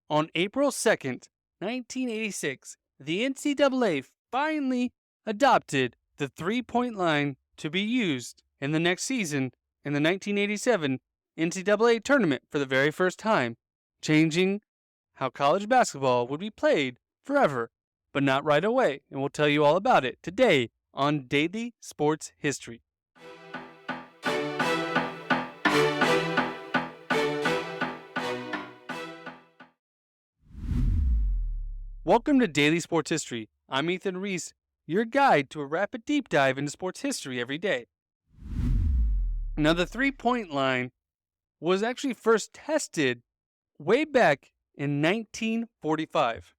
On April 2nd, 1986, the NCAA finally adopted the three-point line to be used in the next season in the 1987 NCAA tournament for the very first time, changing how college basketball would be played forever, but not right away, and we'll tell you all about it today on Daily Sports History. Welcome to Daily Sports History. I'm Ethan Reese, your guide to a rapid deep dive into sports history every day. Now, the three-point line was actually first tested way back in 1945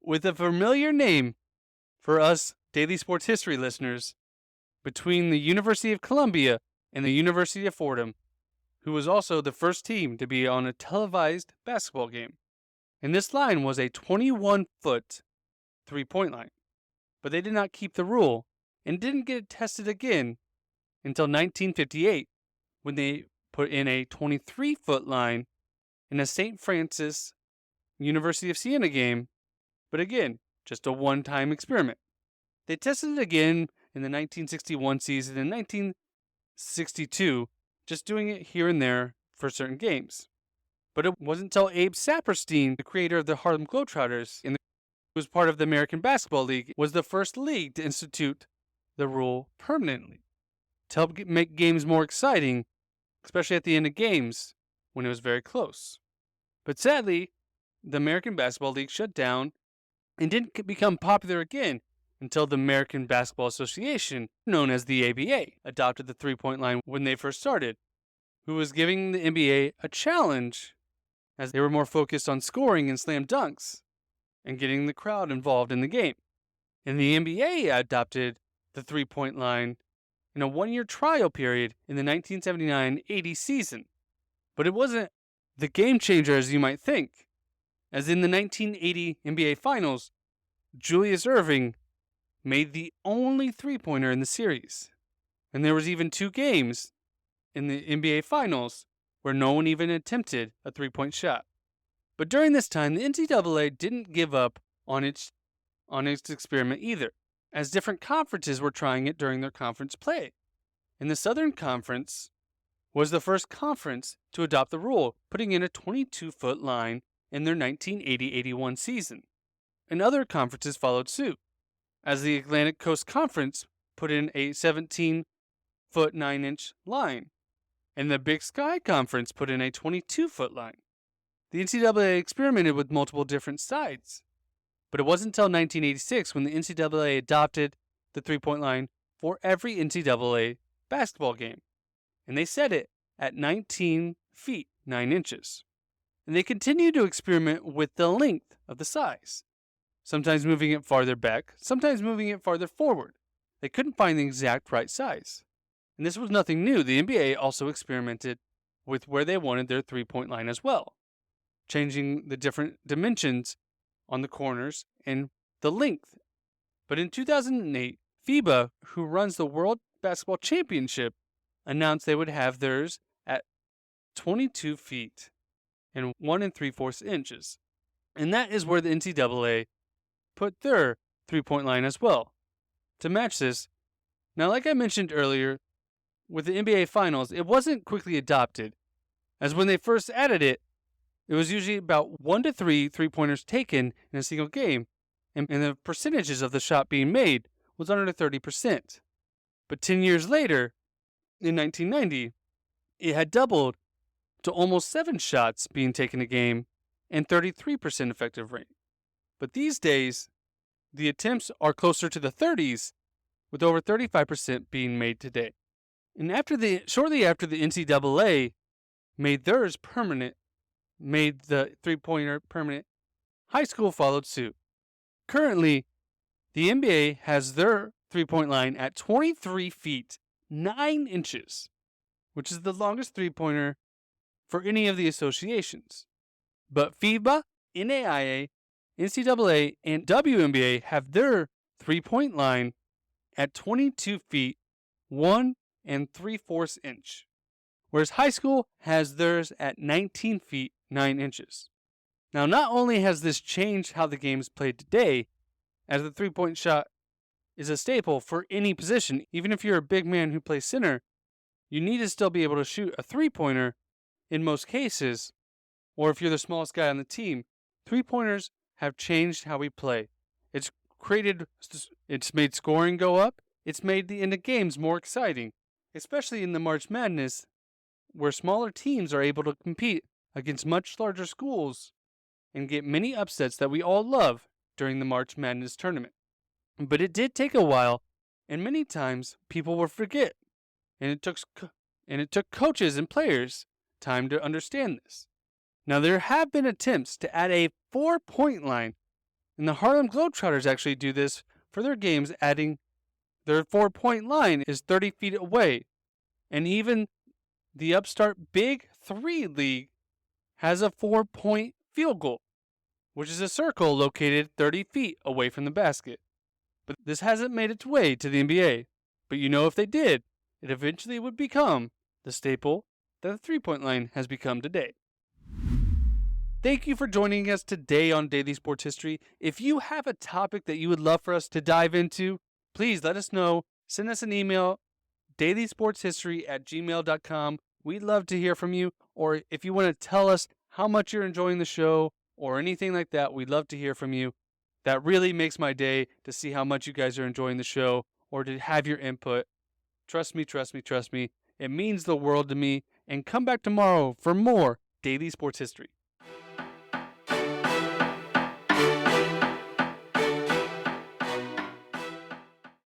with a familiar name for us Daily Sports History listeners between the University of Columbia and the University of Fordham, who was also the first team to be on a televised basketball game. And this line was a 21-foot three-point line. But they did not keep the rule and didn't get it tested again until 1958 when they put in a 23-foot line in a St. Francis University of Siena game, but again, just a one-time experiment. They tested it again in the 1961 season and 1962, just doing it here and there for certain games. But it wasn't until Abe Saperstein, the creator of the Harlem Globetrotters, who was part of the American Basketball League, was the first league to institute the rule permanently to help make games more exciting, especially at the end of games when it was very close. But sadly, the American Basketball League shut down and didn't become popular again until the American Basketball Association, known as the ABA, adopted the three-point line when they first started, who was giving the NBA a challenge as they were more focused on scoring and slam dunks and getting the crowd involved in the game. And the NBA adopted the three-point line in a one-year trial period in the 1979-80 season. But it wasn't the game changer as you might think, as in the 1980 NBA Finals, Julius Erving made the only three-pointer in the series. And there was even two games in the NBA Finals where no one even attempted a three-point shot. But during this time, the NCAA didn't give up on its experiment either, as different conferences were trying it during their conference play. And the Southern Conference was the first conference to adopt the rule, putting in a 22-foot line in their 1980-81 season. And other conferences followed suit, as the Atlantic Coast Conference put in a 17-foot 9-inch line, and the Big Sky Conference put in a 22-foot line. The NCAA experimented with multiple different sides, but it wasn't until 1986 when the NCAA adopted the three-point line for every NCAA basketball game, and they set it at 19 feet 9 inches. And they continued to experiment with the length of the size, sometimes moving it farther back, sometimes moving it farther forward. They couldn't find the exact right size. And this was nothing new. The NBA also experimented with where they wanted their three-point line as well, changing the different dimensions on the corners and the length. But in 2008, FIBA, who runs the World Basketball Championship, announced they would have theirs at 22 feet and 1 3/4 inches. And that is where the NCAA put their three-point line as well. To match this, now like I mentioned earlier, with the NBA Finals, it wasn't quickly adopted, as when they first added it, it was usually about 1 to 3 three-pointers taken in a single game, and the percentages of the shot being made was under 30%. But 10 years later, in 1990, it had doubled to almost 7 shots being taken a game and 33% effective rate. But these days, the attempts are closer to the 30s, with over 35% being made today. And shortly after the NCAA made theirs permanent, made the three-pointer permanent, high school followed suit. Currently, the NBA has their three-point line at 23 feet 9 inches, which is the longest three-pointer for any of the associations. But FIBA, NAIA, NCAA, and WNBA have their three-point line at 22 feet 1 3/4 inch, whereas high school has theirs at 19 feet 9 inches. Now, not only has this changed how the game is played today, as the three-point shot is a staple for any position, even if you're a big man who plays center, you need to still be able to shoot a three-pointer in most cases, or if you're the smallest guy on the team. Three-pointers have changed how we play. It's made scoring go up. It's made the end of games more exciting, especially in the March Madness, where smaller teams are able to compete against much larger schools and get many upsets that we all love during the March Madness tournament. But it did take a while, and many times people will forget, and it took coaches and players time to understand this. Now, there have been attempts to add a 4-point line, and the Harlem Globetrotters actually do this for their games, adding their 4-point line is 30 feet away, and even the upstart Big 3 League has a 4-point field goal, which is a circle located 30 feet away from the basket. But this hasn't made its way to the NBA. But if they did, it eventually would become the staple that the three-point line has become today. Thank you for joining us today on Daily Sports History. If you have a topic that you would love for us to dive into, please let us know. Send us an email, dailysportshistory@gmail.com. We'd love to hear from you. Or if you want to tell us how much you're enjoying the show or anything like that, we'd love to hear from you. That really makes my day to see how much you guys are enjoying the show or to have your input. Trust me. It means the world to me. And come back tomorrow for more Daily Sports History.